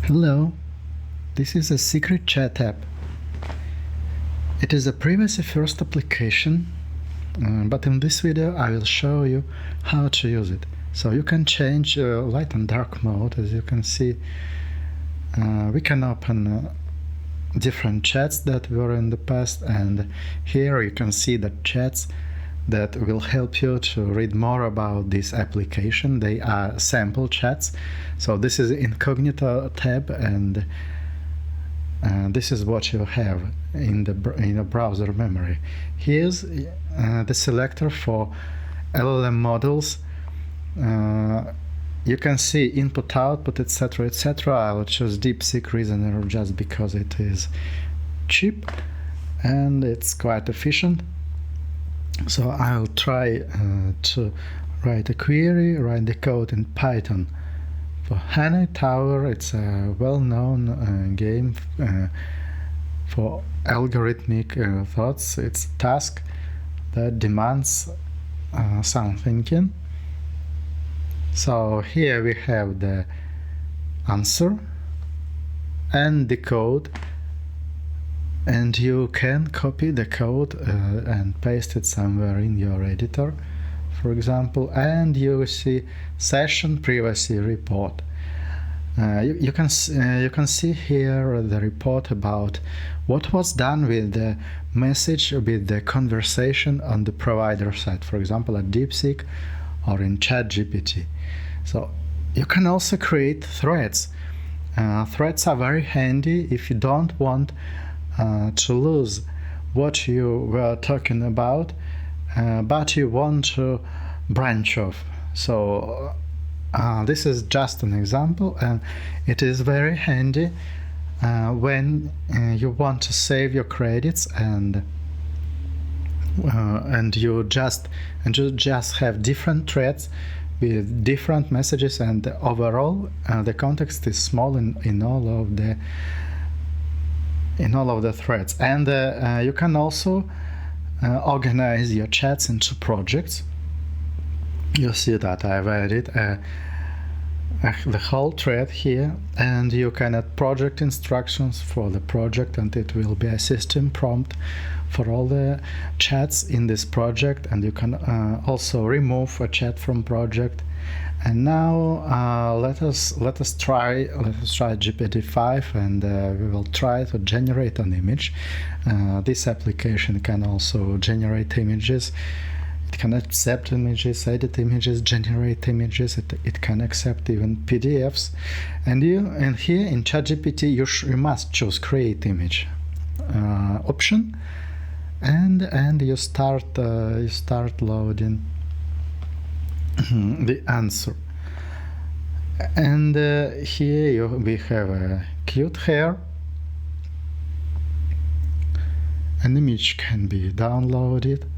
Hello, this is a secret chat app. It is a privacy-first application, but in this video I will show you how to use it. So you can change light and dark mode. As you can see, we can open different chats that were in the past, and here you can see the chats that will help you to read more about this application. They are sample chats. So this is incognito tab, and this is what you have in the browser memory. Here's the selector for LLM models. You can see input, output, etc., etc. I'll choose DeepSeek Reasoner just because it is cheap and it's quite efficient. So I'll try to write a query, write the code in Python. For Hanoi Tower, it's a well-known game for algorithmic thoughts. It's a task that demands some thinking. So here we have the answer and the code, and you can copy the code and paste it somewhere in your editor, for example, and you see session privacy report. You can see here the report about what was done with the message, with the conversation on the provider side, for example at DeepSeek or in ChatGPT. So you can also create threads. Threads are very handy if you don't want to lose what you were talking about, but you want to branch off. So this is just an example, and it is very handy when you want to save your credits and you just have different threads with different messages, and overall the context is small in all of the threads. And you can also organize your chats into projects. You see that I've added the whole thread here, and you can add project instructions for the project, and it will be a system prompt for all the chats in this project, and you can also remove a chat from project. And now let us try GPT-5, and we will try to generate an image. This application can also generate images. It can accept images, edit images, generate images. It can accept even PDFs. And here in ChatGPT you must choose create image option, and you start loading the answer. And here we have a cute hair. An image can be downloaded.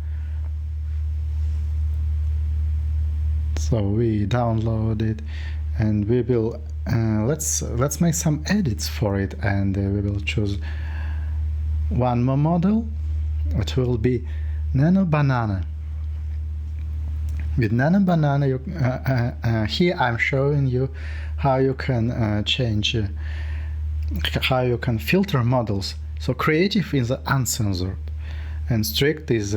So we download it, and we will let's make some edits for it, and we will choose one more model. It will be Nano Banana. With Nano Banana, here I'm showing you how you can change, how you can filter models. So creative is uncensored, and strict is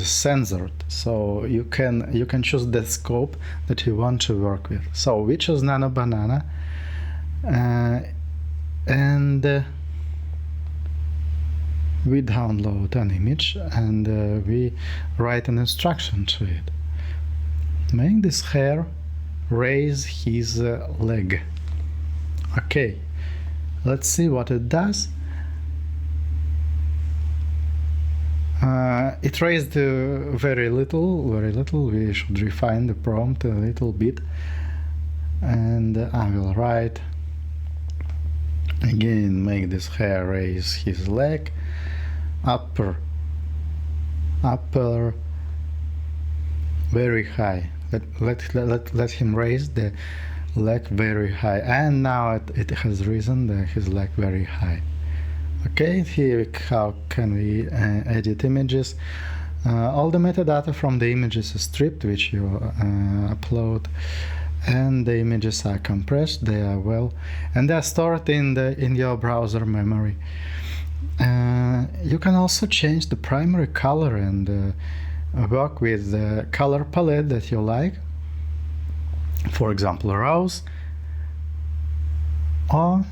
censored. So you can choose the scope that you want to work with. So we choose Nano Banana, and we download an image, and we write an instruction to it. Make this hair raise his leg. Okay, let's see what it does. It raised very little. We should refine the prompt a little bit, and I will write again, make this hair raise his leg, upper very high. Let him raise the leg very high, and now it has risen his leg very high. Okay, here how can we edit images. All the metadata from the images is stripped, which you upload, and the images are compressed, they are and they are stored in your browser memory. You can also change the primary color and work with the color palette that you like. For example, rose, or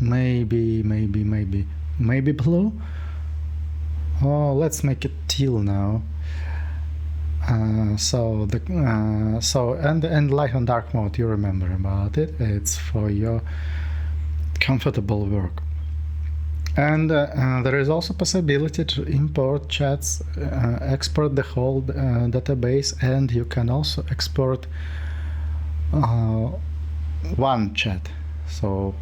maybe blue. Oh, let's make it teal now. And light and dark mode, you remember about it. It's for your comfortable work. And there is also possibility to import chats, export the whole database, and you can also export one chat. So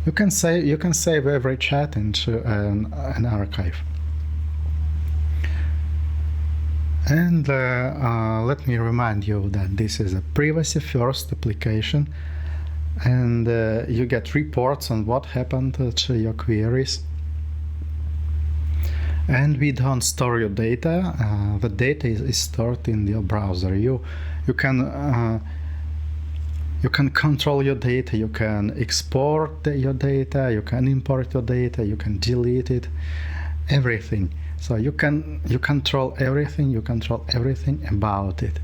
you can save every chat into an archive. And let me remind you that this is a privacy first application, and you get reports on what happened to your queries. And we don't store your data. The data is stored in your browser. You can control your data. You can export your data. You can import your data. You can delete it. Everything. So you control everything. You control everything about it.